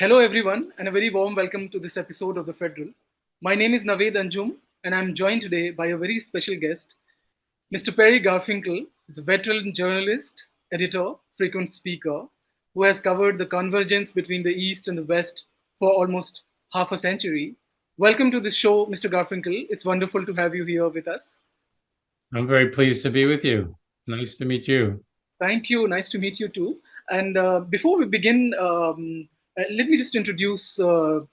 Hello, everyone, and a very warm welcome to this episode of The Federal. My name is Naved Anjum, and I'm joined today by a very special guest, Mr. Perry Garfinkel. Is a veteran journalist, editor, frequent speaker, who has covered the convergence between the East and the West for almost half a century. Welcome to the show, Mr. Garfinkel. It's wonderful to have you here with us. I'm very pleased to be with you. Nice to meet you. Thank you. Nice to meet you too. And before we begin, let me just introduce very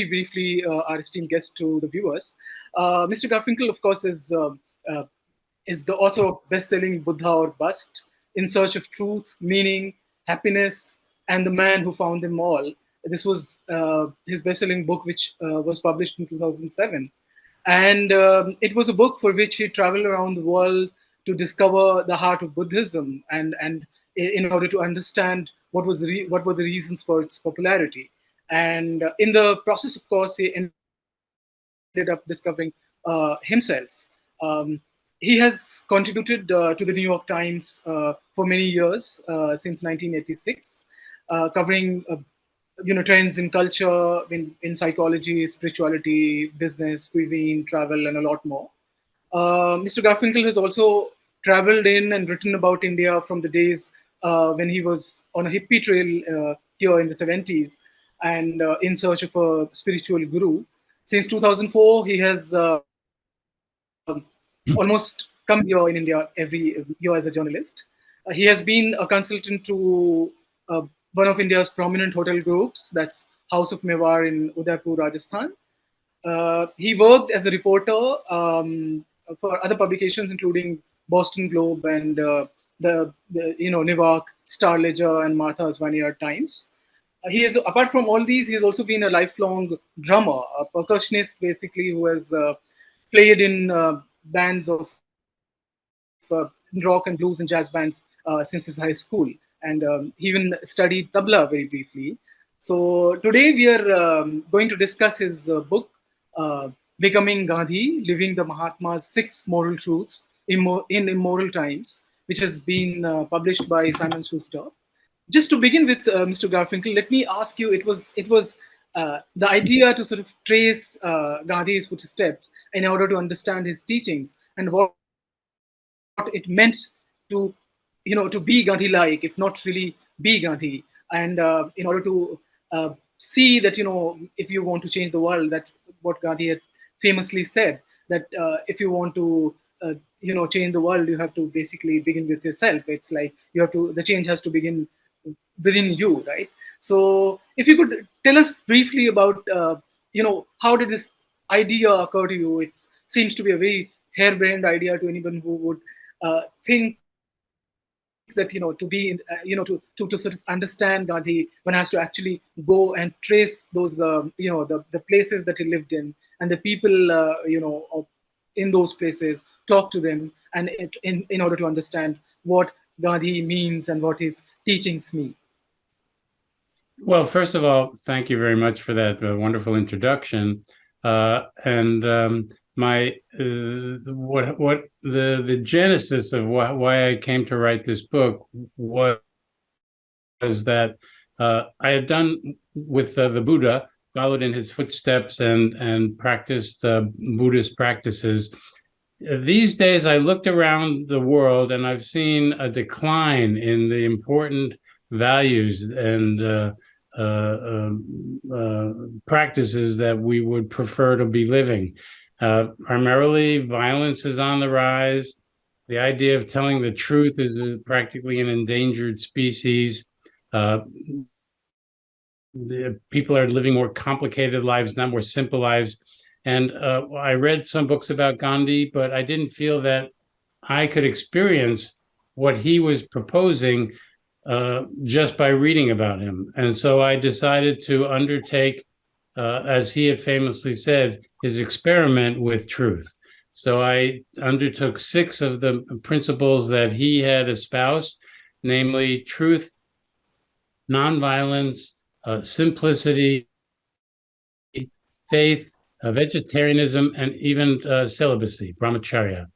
briefly our esteemed guest to the viewers. Mr. Garfinkel, of course, uh, is the author of best-selling Buddha or Bust, In Search of Truth, Meaning, Happiness, and the Man Who Found Them All. This was his best-selling book, which was published in 2007. And it was a book for which he traveled around the world to discover the heart of Buddhism and in order to understand what were the reasons for its popularity. And in the process, of course, he ended up discovering himself. Um, he has contributed to the New York Times for many years since 1986, covering trends in culture, in psychology, spirituality, business, cuisine, travel, and a lot more. Mr. Garfinkel has also traveled in and written about India from the days when he was on a hippie trail here in the 70s and in search of a spiritual guru. Since 2004, he has almost come here in India every year as a journalist. He has been a consultant to one of India's prominent hotel groups, that's House of Mewar in Udaipur, Rajasthan. He worked as a reporter for other publications, including Boston Globe and Newark Star Ledger and Martha's Vineyard Times. He is, apart from all these, he has also been a lifelong drummer, a percussionist basically, who has played in bands of rock and blues and jazz bands since his high school. And he even studied tabla very briefly. So today we are going to discuss his book, Becoming Gandhi, Living the Mahatma's Six Moral Truths in Immoral Times, which has been published by Simon Schuster. Just to begin with, Mr. Garfinkel, let me ask you: it was the idea to sort of trace Gandhi's footsteps in order to understand his teachings and what it meant to to be Gandhi-like, if not really be Gandhi, and in order to see that if you want to change the world, that what Gandhi had famously said, that if you want to change the world, you have to basically begin with yourself. It's like the change has to begin within you, right? So if you could tell us briefly about how did this idea occur to you? It seems to be a very harebrained idea to anyone who would think that to sort of understand Gandhi, one has to actually go and trace those the places that he lived in the people in those places, talk to them, and in order to understand what Gandhi means and what his teachings mean. Well, first of all, thank you very much for that wonderful introduction. And my what the genesis of why I came to write this book was that I had done with the Buddha, followed in his footsteps and practiced Buddhist practices. These days, I looked around the world and I've seen a decline in the important values and practices that we would prefer to be living. Primarily, violence is on the rise. The idea of telling the truth is practically an endangered species. The people are living more complicated lives, not more simple lives. And I read some books about Gandhi, but I didn't feel that I could experience what he was proposing just by reading about him. And so I decided to undertake, as he had famously said, his experiment with truth. So I undertook 6 of the principles that he had espoused, namely truth, nonviolence, simplicity, faith, vegetarianism, and even celibacy, brahmacharya.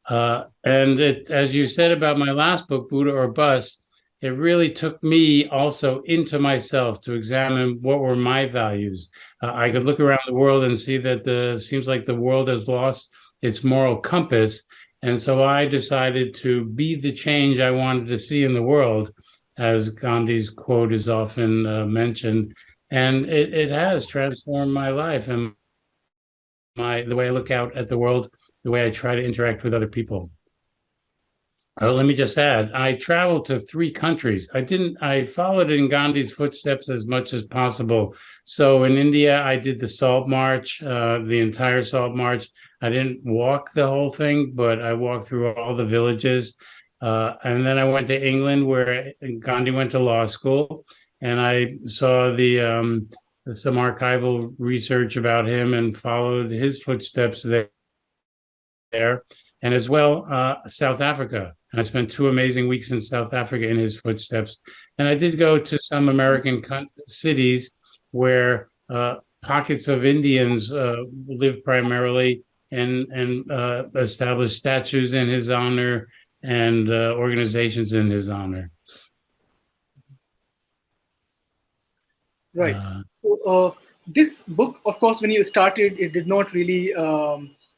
And as you said about my last book, Buddha or Bust, it really took me also into myself to examine what were my values. I could look around the world and see that the seems like the world has lost its moral compass. And so I decided to be the change I wanted to see in the world, as Gandhi's quote is often mentioned. And it has transformed my life and the way I look out at the world, the way I try to interact with other people. Let me just add, I traveled to 3 countries. I followed in Gandhi's footsteps as much as possible. So in India, I did the Salt March, the entire Salt March. I didn't walk the whole thing, but I walked through all the villages. And then I went to England, where Gandhi went to law school, and I saw some archival research about him and followed his footsteps there, and as well South Africa. And I spent 2 amazing weeks in South Africa in his footsteps. And I did go to some American cities where pockets of Indians live primarily, and established statues in his honor and organizations in his honor. Right. So this book, of course, when you started, it did not really,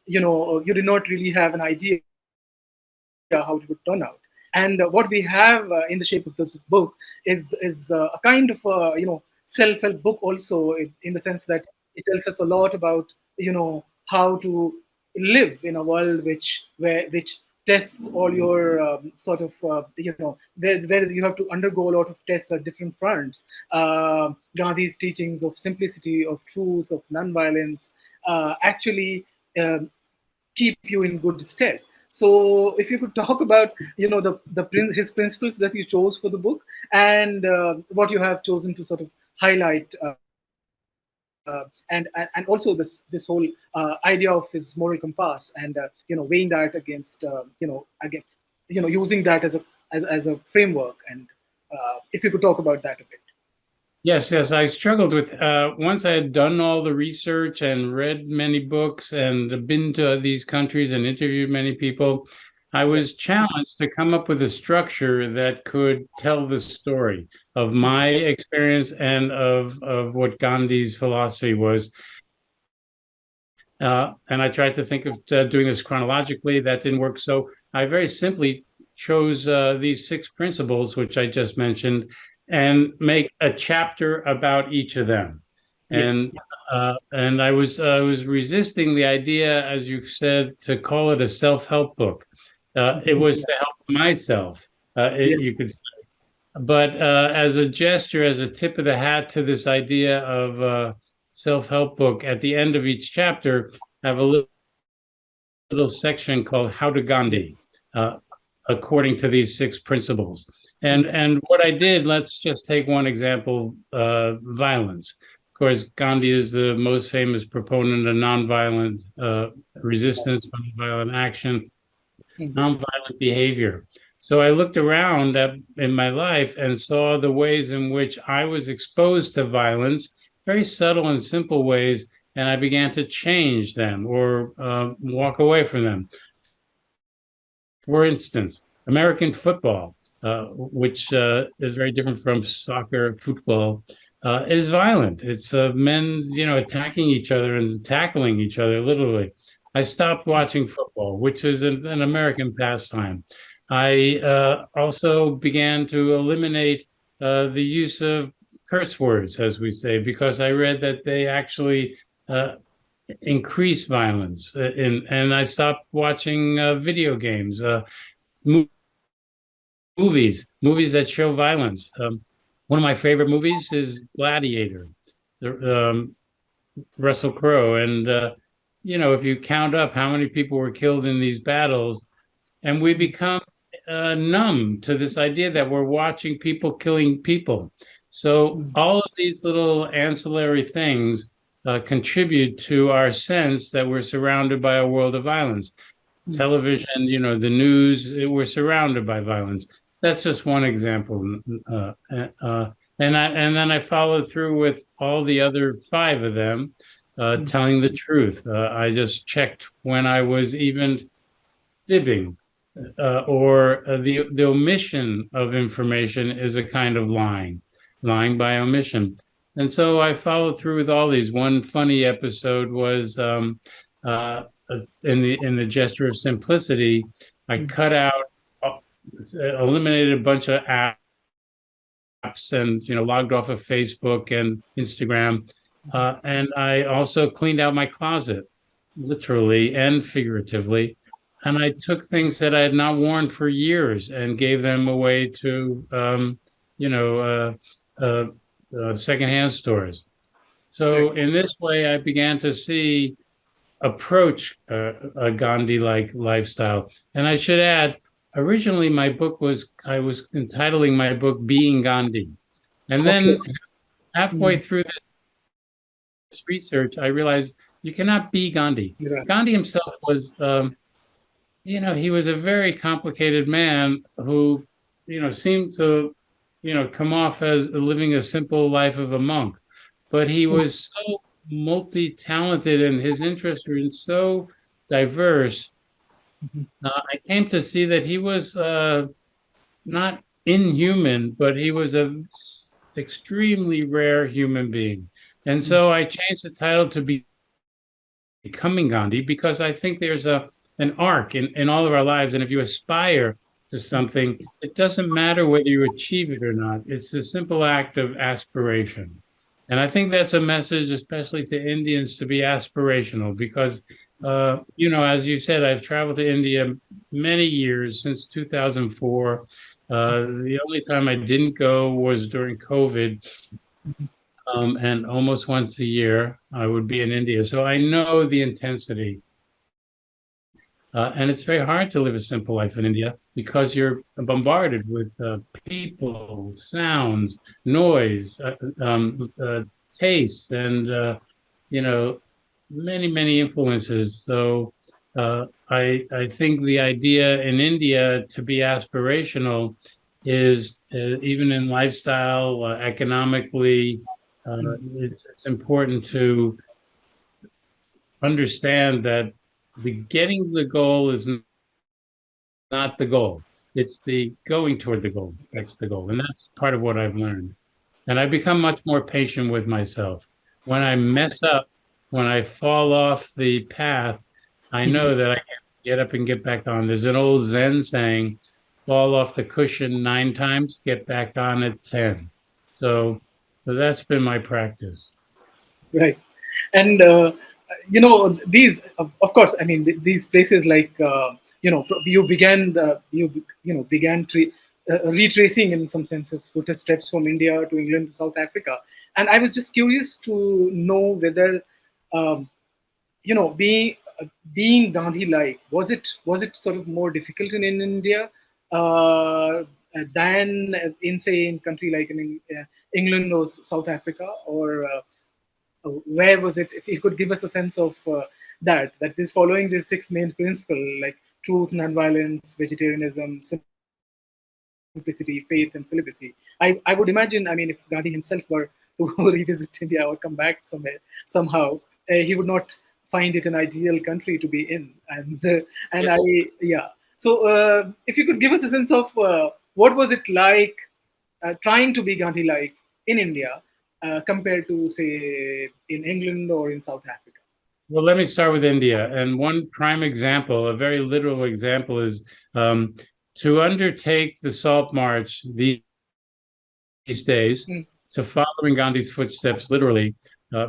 you did not really have an idea how it would turn out. And what we have in the shape of this book is a kind of self-help book also, in the sense that it tells us a lot about how to live in a world which tests all your sort of where you have to undergo a lot of tests at different fronts. Gandhi's teachings of simplicity, of truth, of nonviolence actually um, keep you in good stead. So, if you could talk about his principles that you chose for the book, and what you have chosen to sort of highlight, and also this whole idea of his moral compass, and weighing that against again using that as a framework, and if you could talk about that a bit. Yes, yes. I struggled with once I had done all the research and read many books and been to these countries and interviewed many people, I Yeah. was challenged to come up with a structure that could tell the story of my experience and of what Gandhi's philosophy was. And I tried to think of doing this chronologically. That didn't work. So I very simply chose these 6 principles, which I just mentioned, and make a chapter about each of them. Yes. And I was resisting the idea, as you said, to call it a self-help book. It was Yeah. to help myself. Yes. You could, but as a gesture, as a tip of the hat to this idea of self-help book, at the end of each chapter, I have a little section called "How to Gandhi," Yes. uh, according to these 6 principles. And Yes. and what I did, let's just take one example: violence. Of course, Gandhi is the most famous proponent of nonviolent resistance, nonviolent action, Mhm. nonviolent behavior. So I looked around in my life and saw the ways in which I was exposed to violence, very subtle and simple ways, and I began to change them or walk away from them. For instance, American football, which is very different from soccer, football, is violent. It's men, attacking each other and tackling each other, literally. I stopped watching football, which is an American pastime. I also began to eliminate the use of curse words, as we say, because I read that they actually uh, increase violence. And I stopped watching video games. Movies that show violence. One of my favorite movies is Gladiator, Russell Crowe, and if you count up how many people were killed in these battles, and we become numb to this idea that we're watching people killing people. So Mhm. all of these little ancillary things contribute to our sense that we're surrounded by a world of violence. Mhm. Television, the news, we're surrounded by violence. That's just one example. And then I followed through with all the other 5 of them, Mhm. telling the truth. I just checked when I was even fibbing. or the omission of information is a kind of lying by omission. And so I followed through with all these. One funny episode was uh, in the gesture of simplicity, I Mm. cut out, uh, eliminated a bunch of apps and logged off of Facebook and Instagram, and I also cleaned out my closet, literally and figuratively. And I took things that I had not worn for years and gave them away to, you know, secondhand stores. Right. So in this way, I began to approach a Gandhi-like lifestyle. And I should add, originally I was entitling my book "Being Gandhi," and Okay. then halfway Mm. through this research, I realized you cannot be Gandhi. Yes. Gandhi himself was, he was a very complicated man who, seemed to, come off as living a simple life of a monk. But he Mm. was so multi-talented and his interests were so diverse. Mhm. I came to see that he was not inhuman, but he was a extremely rare human being. And Mm. so I changed the title to Becoming Gandhi because I think there's an arc in all of our lives. And if you aspire to something, it doesn't matter whether you achieve it or not. It's the simple act of aspiration. And I think that's a message, especially to Indians, to be aspirational because, as you said, I've traveled to India many years since 2004. The only time I didn't go was during COVID, and almost once a year I would be in India. So I know the intensity. And it's very hard to live a simple life in India because you're bombarded with people, sounds, noise, tastes, and you know, many, many influences. So I think the idea in India to be aspirational is even in lifestyle, economically, Mm. it's important to understand that the getting the goal is not the goal. It's the going toward the goal. That's the goal. And that's part of what I've learned. And I've become much more patient with myself. When I mess up, when I fall off the path, I Mhm. know that I can get up and get back on. There's an old Zen saying, fall off the cushion 9 times, get back on it 10. So, so that's been my practice. Right. And these, of course, I mean, these places like you began retracing in some senses footsteps from India to England to South Africa, and I was just curious to know whether um, you know being being Gandhi like, was it sort of more difficult in India than in, say, in country like in England or South Africa, or where was it? If you could give us a sense of that is following these six main principles like truth, nonviolence, vegetarianism, simplicity, faith, and celibacy. I would imagine, I mean, if Gandhi himself were to revisit India or come back somewhere somehow, he would not find it an ideal country to be in. And I, Yes. yeah. So if you could give us a sense of what was it like trying to be Gandhi like in India compared to, say, in England or in South Africa. Well, let me start with India. And one prime example, a very literal example, is um, to undertake the Salt March these days, Mm. to follow in Gandhi's footsteps, literally,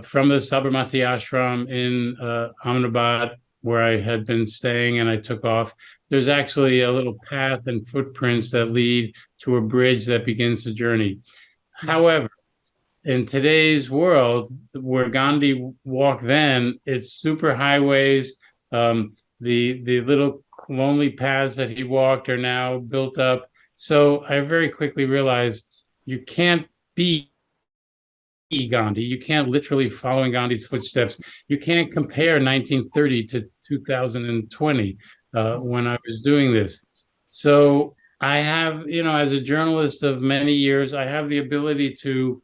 from the Sabarmati ashram in Ahmedabad, where I had been staying, and I took off. There's actually a little path and footprints that lead to a bridge that begins the journey. Mm. However, in today's world where Gandhi walked then, it's super highways. The little lonely paths that he walked are now built up. So I very quickly realized you can't be Gandhi. You can't literally follow in Gandhi's footsteps. You can't compare 1930 to 2020 when I was doing this. So I have, as a journalist of many years, I have the ability to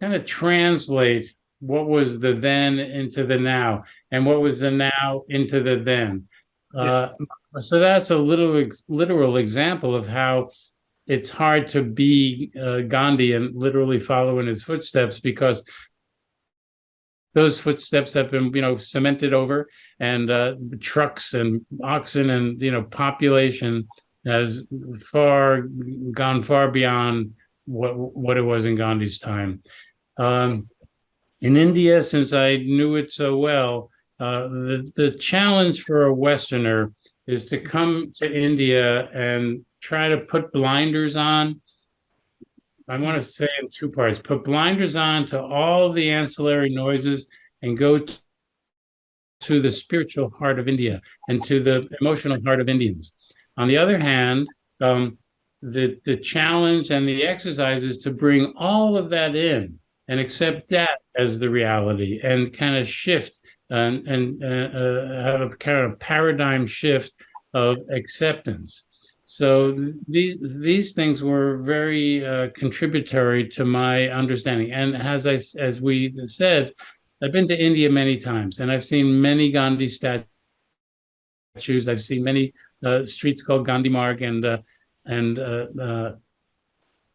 kind of translate what was the then into the now and what was the now into the then. Uh, Yes. So that's a literal example of how it's hard to be Gandhi and literally follow in his footsteps, because those footsteps have been, cemented over, and trucks and oxen and, population has gone far beyond what it was in Gandhi's time. Um, in India, since I knew it so well, the challenge for a Westerner is to come to India and try to put blinders on. I want to say in two parts: put blinders on to all the ancillary noises and go to the spiritual heart of India and to the emotional heart of Indians. On the other hand, the challenge and the exercise is to bring all of that in and accept that as the reality, and kind of shift and have a kind of paradigm shift of acceptance. So these things were very contributory to my understanding. And as we said, I've been to India many times, and I've seen many Gandhi statues. I've seen many streets called Gandhi Marg, and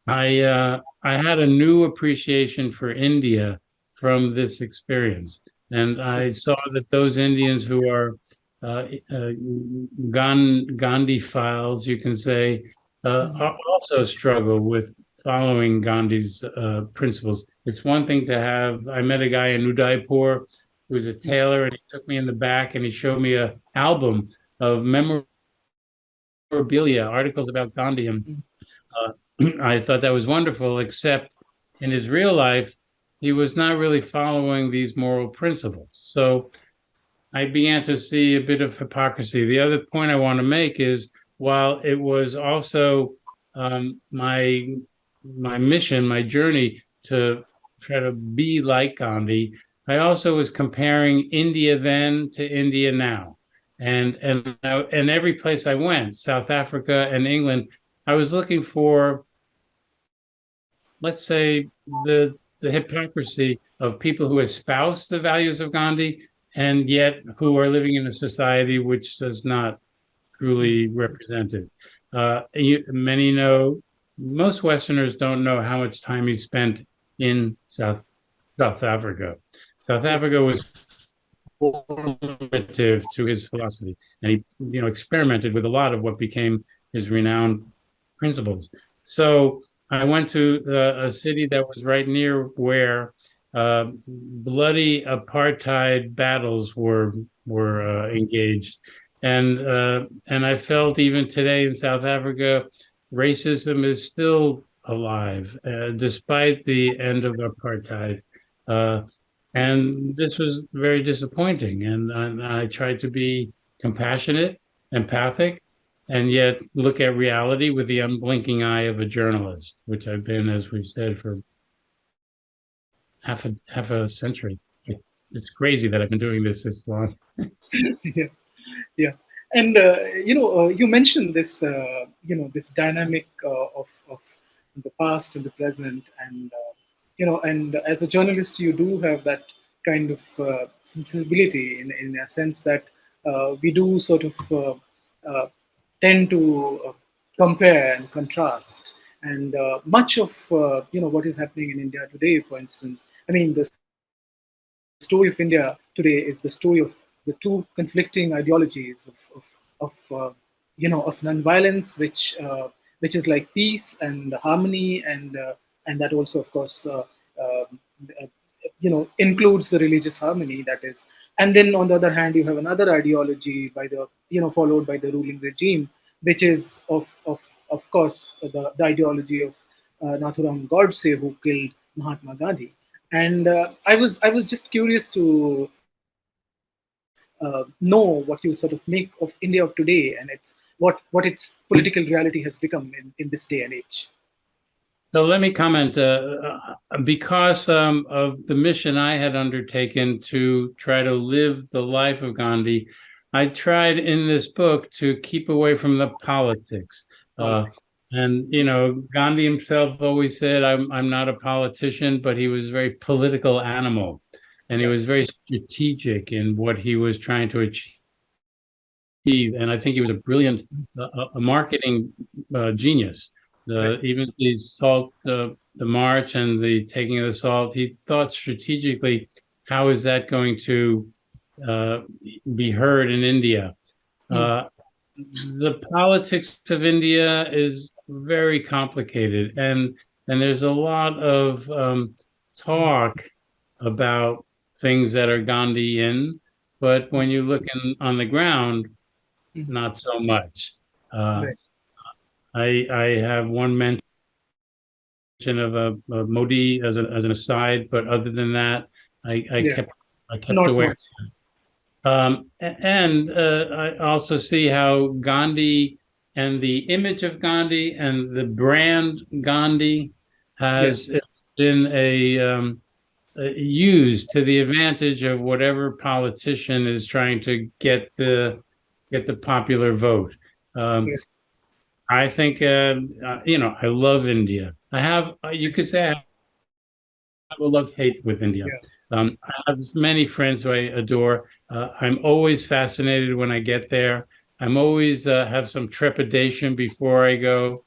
I had a new appreciation for India from this experience, and I saw that those Indians who are uh, uh, Gandhi files, you can say, also struggle with following Gandhi's principles. It's one thing to have. I met a guy in Udaipur who was a tailor, and he took me in the back and he showed me a album of memorabilia, articles about Gandhi, and uh, I thought that was wonderful, except in his real life, he was not really following these moral principles. So I began to see a bit of hypocrisy. The other point I want to make is, while it was also my mission, my journey to try to be like Gandhi, I also was comparing India then to India now, and every place I went, South Africa and England, I was looking for, let's say, the hypocrisy of people who espouse the values of Gandhi and yet who are living in a society which does not truly represent it. Many know, most Westerners don't know how much time he spent in South Africa. South Africa was formative to his philosophy, and he, experimented with a lot of what became his renowned principles. So I went to a city that was right near where bloody apartheid battles were engaged, and I felt even today in South Africa, racism is still alive despite the end of apartheid. Uh, and this was very disappointing. And I tried to be compassionate, empathic, and yet look at reality with the unblinking eye of a journalist, which I've been, as we've said, for half a century. It's crazy that I've been doing this long. Yeah, yeah. And you mentioned this, this dynamic of the past and the present, and and as a journalist, you do have that kind of sensibility in a sense that we do sort of uh, tend to compare and contrast. And much of what is happening in India today, for instance, I mean, the story of India today is the story of the two conflicting ideologies of nonviolence, which is like peace and harmony, and that also, of course, uh, includes the religious harmony, that is. And then on the other hand, you have another ideology by the followed by the ruling regime, which is of course the ideology of Nathuram Godse, who killed Mahatma Gandhi. And I was just curious to know what you sort of make of India of today, and what its political reality has become in this day and age. So let me comment. Because of the mission I had undertaken to try to live the life of Gandhi, I tried in this book to keep away from the politics. All Uh, and Gandhi himself always said, "I'm not a politician," but he was a very political animal, and he right. was very strategic in what he was trying to achieve. and I think he was a brilliant a marketing genius. Right. Even the salt, the march and the taking of the salt, he thought strategically, how is that going to uh, be heard in India? Mm. Uh, the politics of India is very complicated, and there's a lot of talk about things that are Gandhian, but when you look on the ground, Mm. not so much. Uh, Right. I have one mention of a Modi as an aside, but other than that, I Yeah. kept I kept Not away. much. And I also see how Gandhi and the image of Gandhi and the brand Gandhi Yeah. has been used to the advantage of whatever politician is trying to get the popular vote. Um, Right. I think I love India. You could say I have a love hate with India. Yeah. I have many friends who I adore. I'm always fascinated when I get there. I'm always have some trepidation before I go.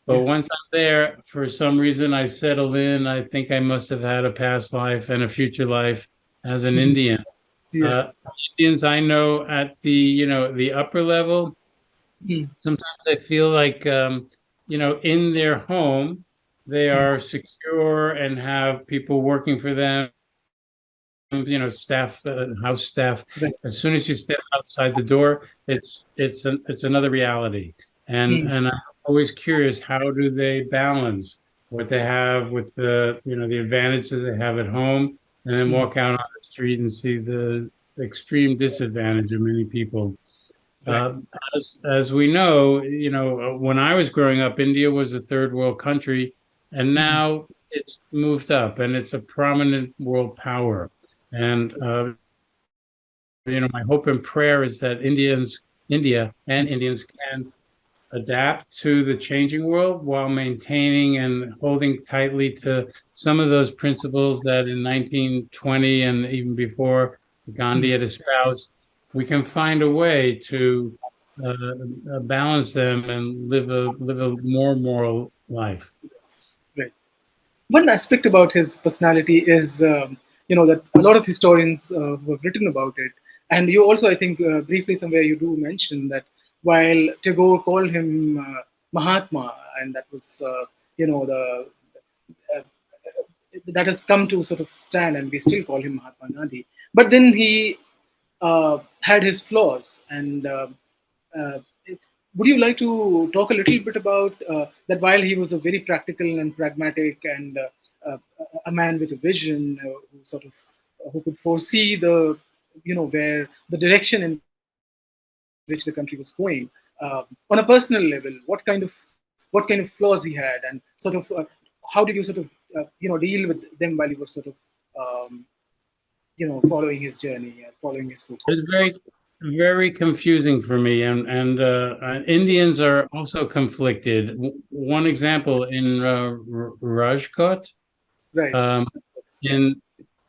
But Yeah. once I'm there, for some reason, I settle in. I think I must have had a past life and a future life as an Mhm. Indian. Uh, Yes. Indians I know at the upper level, Mm. sometimes I feel like in their home, they Mm. are secure and have people working for them, staff, house staff. Right. As soon as you step outside the door, it's another reality. And Mm. and I'm always curious, how do they balance what they have with the advantages they have at home, and then Mm. walk out on the street and see the extreme disadvantage of many people. Right. Uh, as we know, when I was growing up, India was a third world country, and Mm. now it's moved up and it's a prominent world power. And my hope and prayer is that India and Indians can adapt to the changing world while maintaining and holding tightly to some of those principles that in 1920 and even before Gandhi Mm. had espoused. We can find a way to balance them and live a more moral life. Right. One aspect about his personality is, that a lot of historians who have written about it, and you also, I think, briefly somewhere you do mention that while Tagore called him Mahatma, and that was, the uh, that has come to sort of stand, and we still call him Mahatma Gandhi. But then he had his flaws, and uh, would you like to talk a little bit about that? While he was a very practical and pragmatic and a man with a vision, who sort of who could foresee the where the direction in which the country was going, on a personal level, what kind of flaws he had, and sort of how did you sort of deal with them while you were sort of um, following his journey and following his It's footsteps? very, very confusing for me, and Indians are also conflicted. One example in Rajkot, Right. um, in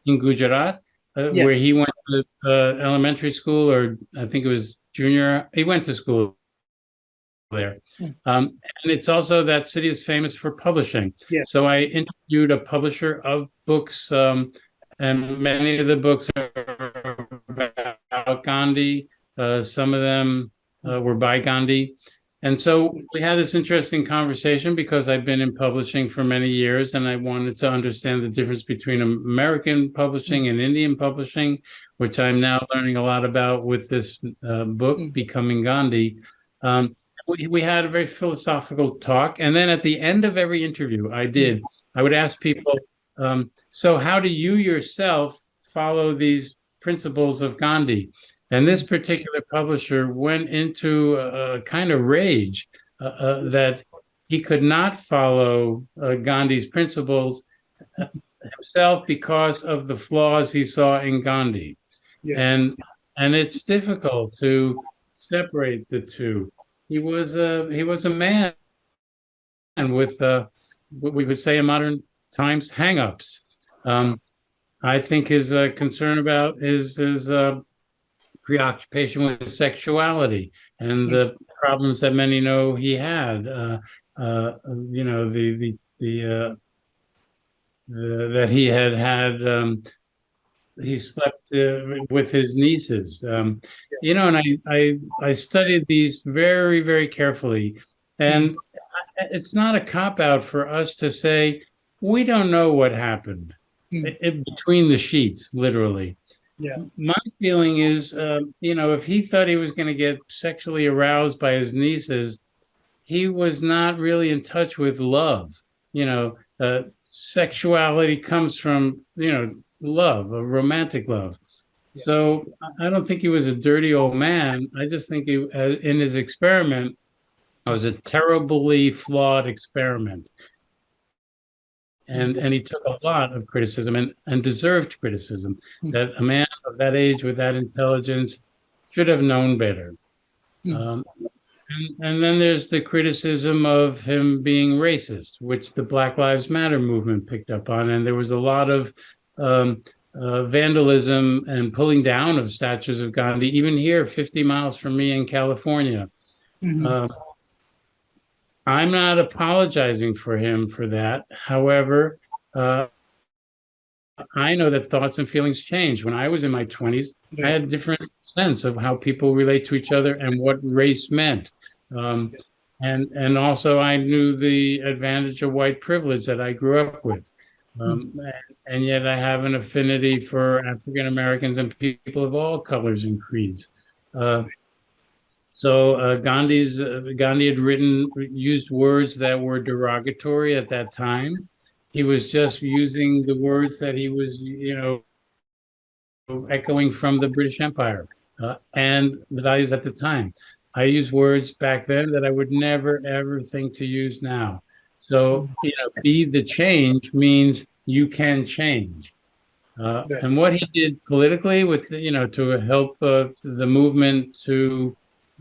Gujarat, where Yes. he went to elementary school, or I think it was junior. He went to school there. Mm. And it's also that city is famous for publishing. Yes. So I interviewed a publisher of books, and many of the books are about Gandhi. Some of them were by Gandhi. And so we had this interesting conversation because I've been in publishing for many years and I wanted to understand the difference between American Mm. publishing and Indian publishing, which I'm now learning a lot about with this book, Mm. Becoming Gandhi. Um, we had a very philosophical talk. And then at the end of every interview Mm. I would ask people, so how do you yourself follow these principles of Gandhi? And this Mm. particular publisher went into a kind of rage that he could not follow Gandhi's principles himself because of the flaws he saw in Gandhi. Yeah. And it's difficult to separate the two. He was a man with what we would say in modern times hangups. Um, I think his concern about his preoccupation with sexuality and mm, the problems that many know he had. Uh, you know, that he had he slept with his nieces. yeah, You know, and I studied these very, very carefully, mm, and it's not a cop out for us to say we don't know what happened mm, between the sheets, literally. yeah, My feeling is, you know, if he thought he was going to get sexually aroused by his nieces, he was not really in touch with love. You know, sexuality comes from, you know, love, a romantic love. yeah, So I don't think he was a dirty old man. I just think he, in his experiment, it was a terribly flawed experiment. mm, And he took a lot of criticism and deserved criticism mm, that a man of that age with that intelligence should have known better. mm, Um, and then there's the criticism of him being racist, which the Black Lives Matter movement picked up on. And there was a lot of um, vandalism and pulling down of statues of Gandhi, even here, 50 miles from me in California. mm, Uh, I'm not apologizing for him for that. However, uh, I know that thoughts and feelings change. When I was in my 20s, I right, had a different sense of how people relate to each other and what race meant. Um, yeah, and also I knew the advantage of white privilege that I grew up with. mm, And yet I have an affinity for African Americans and people of all colors and creeds. Uh, Gandhi had used words that were derogatory at that time. He was just using the words that he was, you know, echoing from the British Empire and the values at the time. I use words back then that I would never ever think to use now. So, mm, you know, be the change means you can change. right, And what he did politically with, you know, to help the movement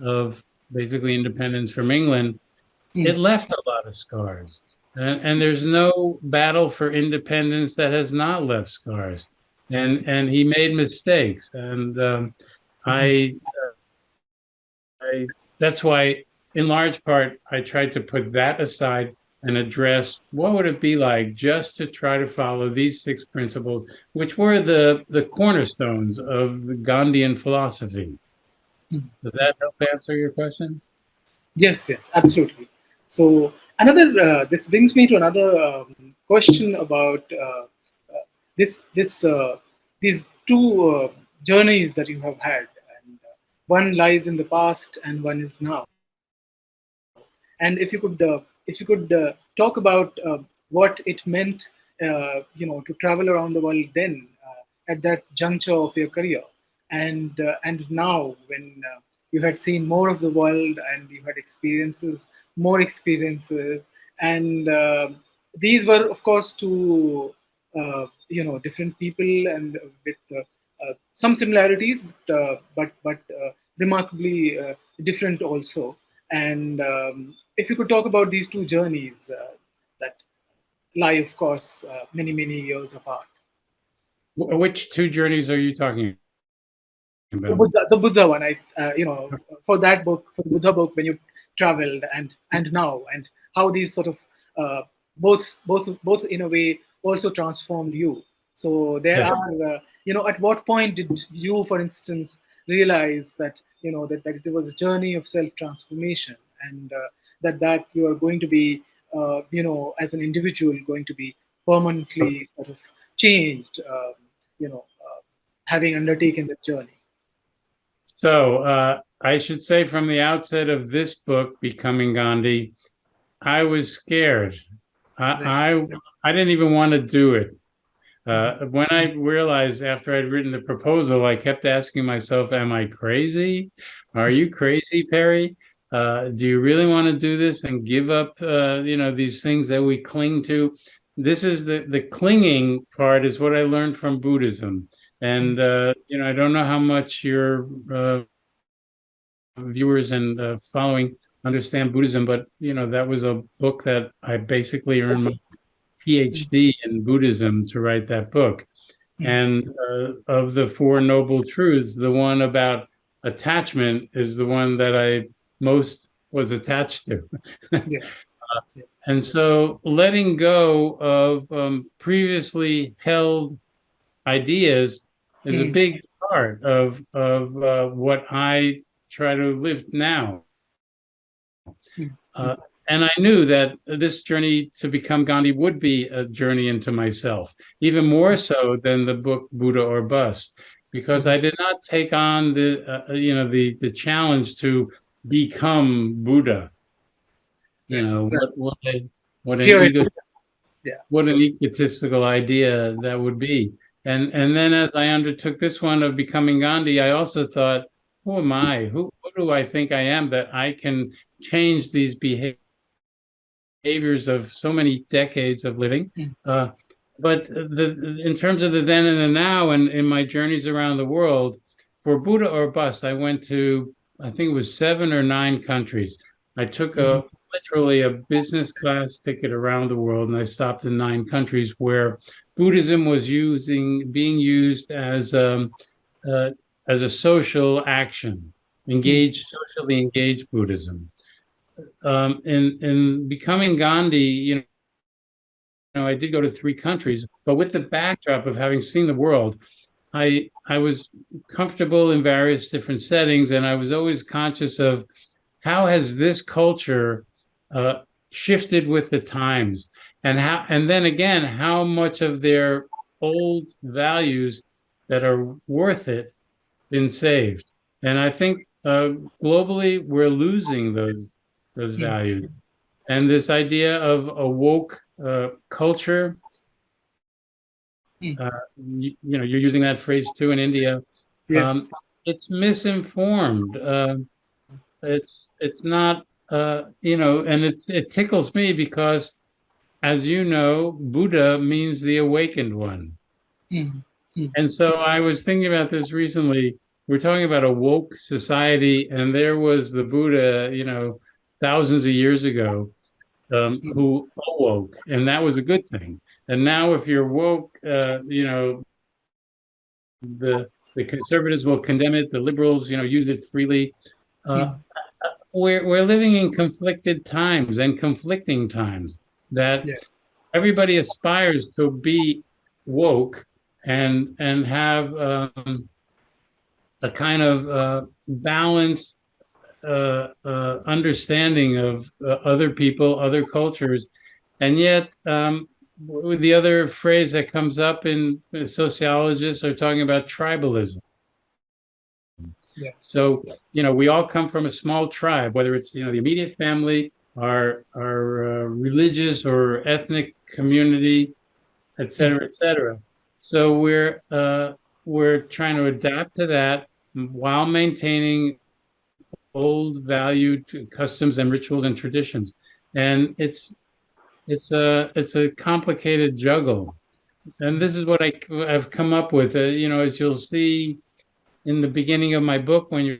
of basically independence from England, mm, it left a lot of scars. And there's no battle for independence that has not left scars. And he made mistakes. And mm, I, I that's why, in large part, I tried to put that aside and address what would it be like just to try to follow these six principles, which were the cornerstones of the Gandhian philosophy. mm. Does that help answer your question? Yes, yes, absolutely. So another, this brings me to another question about this these two journeys that you have had, and one lies in the past and one is now. And if you could talk about what it meant, to travel around the world then, at that juncture of your career, and now when you had seen more of the world and you had more experiences, and these were, of course, two different people, and with some similarities, but remarkably different also. And if you could talk about these two journeys that lie, of course, many years apart. Which two journeys are you talking about? The Buddha one, for that book, for the Buddha book, when you traveled, and now, and how these sort of both in a way also transformed you. So there Yes. are, at what point did you, for instance, realize that that it was a journey of self transformation, and that you are going to be, as an individual, going to be permanently sort of changed, having undertaken the journey. So I should say from the outset of this book, Becoming Gandhi, I was scared. Right. I didn't even want to do it. When I realized after I'd written the proposal, I kept asking myself, "Am I crazy? Are you crazy, Perry? Do you really want to do this and give up, these things that we cling to?" This is the clinging part is what I learned from Buddhism, and I don't know how much your viewers and following understand Buddhism, but that was a book that I basically earned my PhD in Buddhism to write that book. Mm, And of the Four Noble Truths, the one about attachment is the one that I most was attached to. Yeah. Yeah. And so letting go of previously held ideas is a Mm, big part of what I try to live now. mm, Uh, and I knew that this journey to become Gandhi would be a journey into myself, even more so than the book Buddha or Bust, because mm. I did not take on the challenge to become Buddha. You Right. know Right. what an Here it ego is. Yeah. what an egotistical idea that would be. And then as I undertook this one of becoming Gandhi, I also thought, who am I? Who do I think I am that I can change these behaviors of so many decades of living? Mm, Uh, but in terms of the then and the now, and in my journeys around the world, for Buddha or Bust, I went to, I think it was 7 or 9 countries. I took mhm, literally a business class ticket around the world, and I stopped in 9 countries where Buddhism was being used uh, as a social action, mm, socially engaged Buddhism. In becoming Gandhi, I did go to 3 countries, but with the backdrop of having seen the world, I was comfortable in various different settings, and I was always conscious of how has this culture uh, shifted with the times, and then again, how much of their old values that are worth it been saved. And I think globally we're losing those mm, values. And this idea of a woke culture, mm. you're using that phrase too in India. Um, Yes. it's misinformed. It's not, and it tickles me because, as you know, Buddha means the awakened one. Mm, mm, And so I was thinking about this recently. We're talking about a woke society, and there was the Buddha, thousands of years ago, mm, who awoke, and that was a good thing. And now, if you're woke, the conservatives will condemn it. The liberals, use it freely. Uh, mm. we're living in conflicted times and conflicting times that Yes. everybody aspires to be woke and have a kind of balanced understanding of other people, other cultures, and yet the other phrase that comes up in sociologists are talking about tribalism. Yeah. So, we all come from a small tribe, whether it's, the immediate family, our religious or ethnic community, et Mm, cetera, et cetera. So we're trying to adapt to that while maintaining old valued customs and rituals and traditions. And it's a complicated juggle. And mm. this is what I've come up with. As you'll see in the beginning of my book when you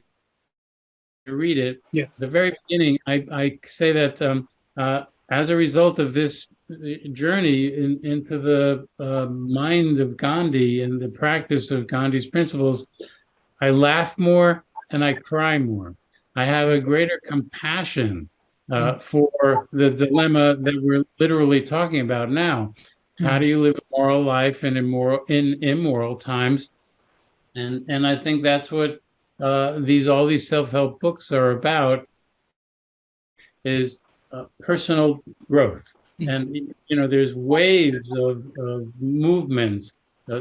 read it, the Yes. very beginning, I say that as a result of this journey into the mind of Gandhi and the practice of Gandhi's principles, I laugh more and I cry more. I have a Yes. greater compassion Mm, for the dilemma that we're literally talking about now. How do mm. you live a moral life in immoral times? And I think that's what all these self-help books are about is personal growth. Mm, And there's waves of movements,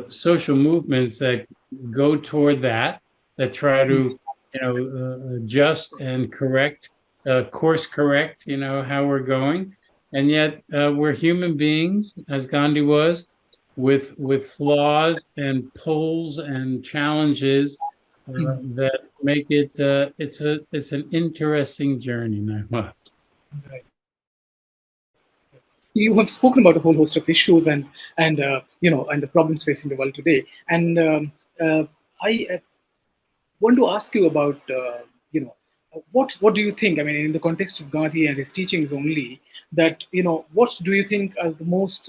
social movements that go toward that try yes. to adjust and correct, course correct, how we're going. And yet we're human beings, as Gandhi was, with flaws and pulls and challenges Mm. that make it it's an interesting journey, Naima. Right. You have spoken about a whole host of issues and the problems facing the world today. And I want to ask you about what do you think? I mean, in the context of Gandhi and his teachings only, that what do you think are the most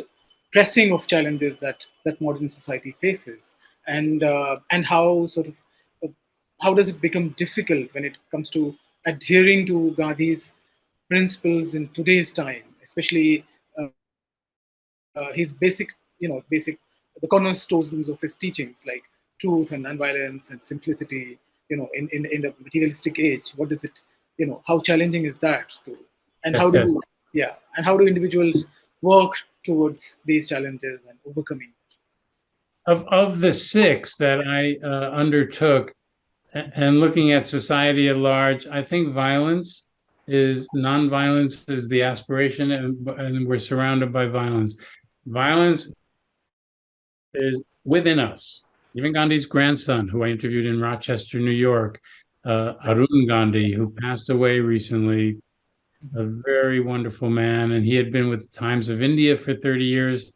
pressing of challenges that modern society faces, and how sort of how does it become difficult when it comes to adhering to Gandhi's principles in today's time, especially his basic, the cornerstones of his teachings, like truth and nonviolence and simplicity, in the materialistic age. What does it, how challenging is that to, and how Yes, yes. do, yeah, and how do individuals work towards these challenges and overcoming? Of the six that I undertook, and looking at society at large, I think nonviolence is the aspiration, and we're surrounded by violence. Violence is within us. Even Gandhi's grandson, who I interviewed in Rochester, New York, Arun Gandhi, who passed away recently, a very wonderful man, and he had been with the Times of India for 30 years.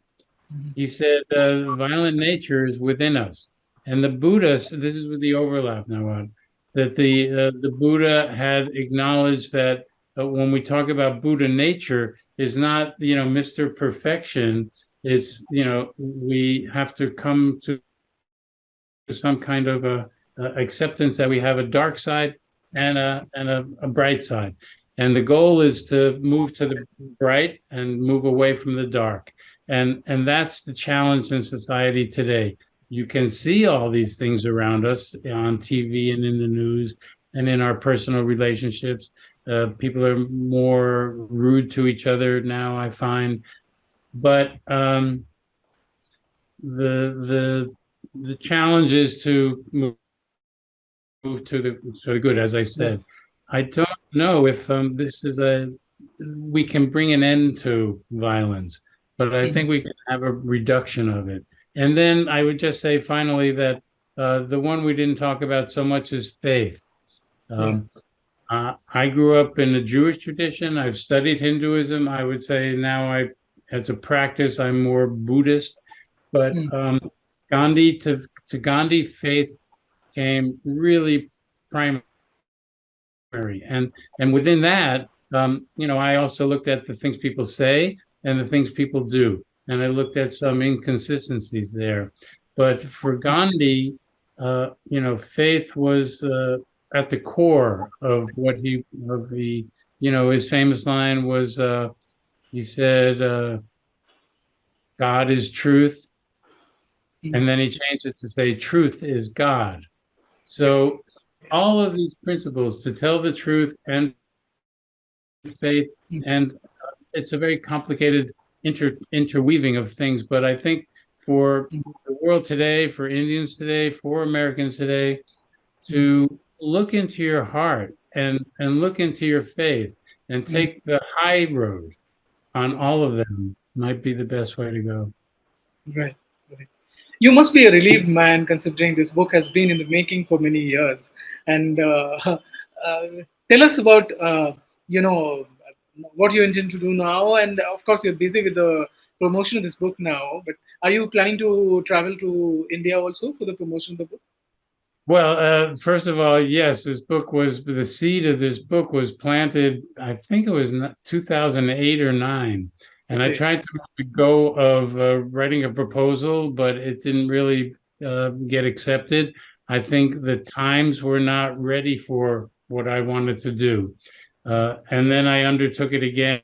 He said, violent nature is within us. And the Buddha, so this is with the overlap now, that the Buddha had acknowledged that when we talk about Buddha nature, is not, Mr. Perfection. It's, we have to come to some kind of a acceptance that we have a dark side and a bright side. And the goal is to move to the bright and move away from the dark. And that's the challenge in society today. You can see all these things around us on TV and in the news and in our personal relationships. People are more rude to each other now, I find. But the challenge is to move to the good, as I Yeah. said. I don't know if this is we can bring an end to violence, but I think Mhm. we can have a reduction of it. And then I would just say finally that the one we didn't talk about so much is faith. Yeah. Um, I grew up in a Jewish tradition. I've studied Hinduism. I would say now as a practice, I'm more Buddhist. But Mm. Gandhi to Gandhi, faith came really primary, and within that, I also looked at the things people say and the things people do, and I looked at some inconsistencies there. But for Gandhi, faith was at the core of what he of the his famous line was he said, God is truth, Mm. and then he changed it to say truth is God. Yeah. So all of these principles to tell the truth and faith, Mm. and it's a very complicated interweaving of things. But I think for Mm. the world today, for Indians today, for Americans today, Mm. to look into your heart and look into your faith and Mm. take the high road on all of them might be the best way to go. Right. Right. You must be a relieved man, considering this book has been in the making for many years. And uh, tell us about you know what you intend to do now. And of course, you're busy with the promotion of this book now. But are you planning to travel to India also for the promotion of the book? Well, first of all, yes, this book was the seed of this book was planted, I think it was 2008 or 9. And I Okay. tried to go of writing a proposal, but it didn't really get accepted. I think the times were not ready for what I wanted to do. And then I undertook it again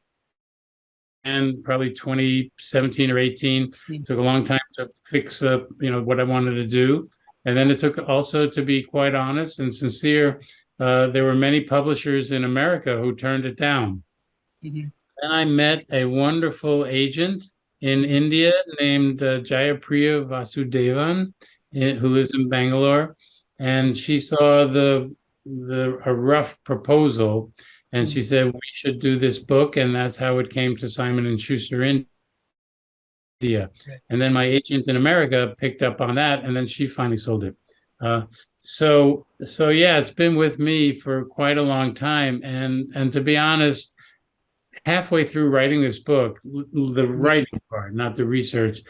and probably 2017 or 18. Mm. Took a long time to fix up, what I wanted to do. And then it took also, to be quite honest and sincere, there were many publishers in America who turned it down. Mhm. And I met a wonderful agent in Mhm. India named Jayapriya Vasudevan, who lives in Bangalore. And she saw a rough proposal, and Mhm. she said we should do this book, and that's how it came to Simon and Schuster India. Right. And then my agent in America picked up on that, and then she finally sold it. Uh, so yeah, it's been with me for quite a long time, and to be honest, halfway through writing this book, the Mhm. writing part, not the research,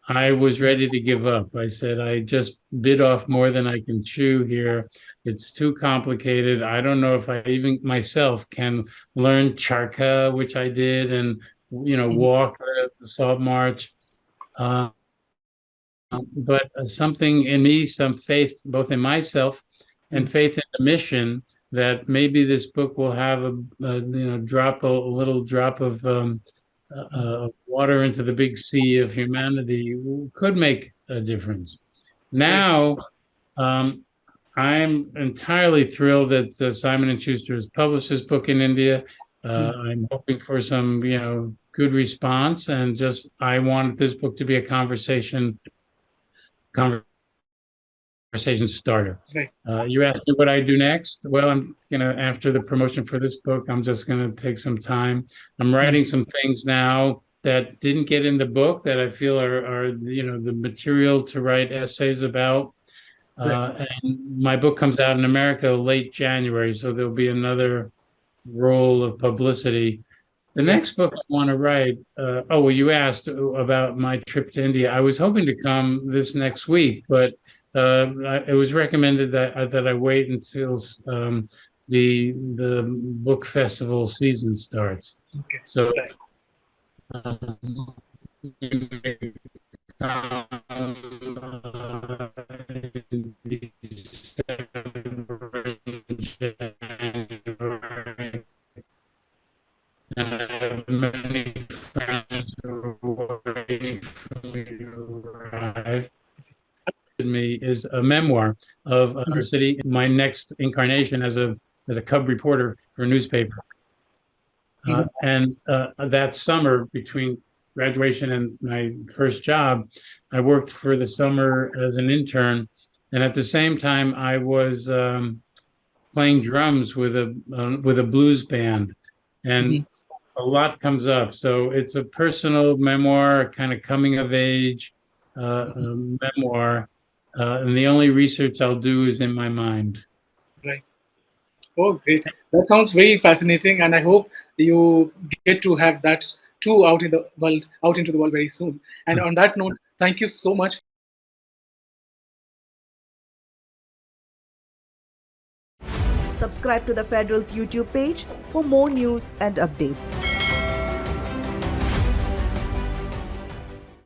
I was ready to give up. I said, I just bit off more than I can chew here. It's too complicated. I don't know if I even myself can learn charkha, which I did, and Mhm. walk the salt march. But something in me, some faith, both in myself and faith in the mission, that maybe this book will have a little drop of water into the big sea of humanity, could make a difference. Now, I'm entirely thrilled that Simon and Schuster has published this book in India. I'm hoping for some, good response, and I wanted this book to be a conversation starter. Right. You asked me what I do next. Well, I'm after the promotion for this book, I'm just gonna take some time. I'm writing some things now that didn't get in the book that I feel are the material to write essays about. And my book comes out in America late January, so there'll be another roll of publicity. The next book I want to write, you asked about my trip to India. I was hoping to come this next week, but it was recommended that I wait until the book festival season starts. Okay. So many friends who were waiting for me to arrive. Me is a memoir of our city, my next incarnation as a cub reporter for a newspaper. And that summer, between graduation and my first job, I worked for the summer as an intern, and at the same time, I was playing drums with a blues band, and a lot comes up. So it's a personal memoir, kind of coming of age memoir, and the only research I'll do is in my mind. Right. Oh, great. That sounds very fascinating, and I hope you get to have that too out into the world very soon. And on that note, thank you so much. Subscribe to the Federal's YouTube page for more news and updates.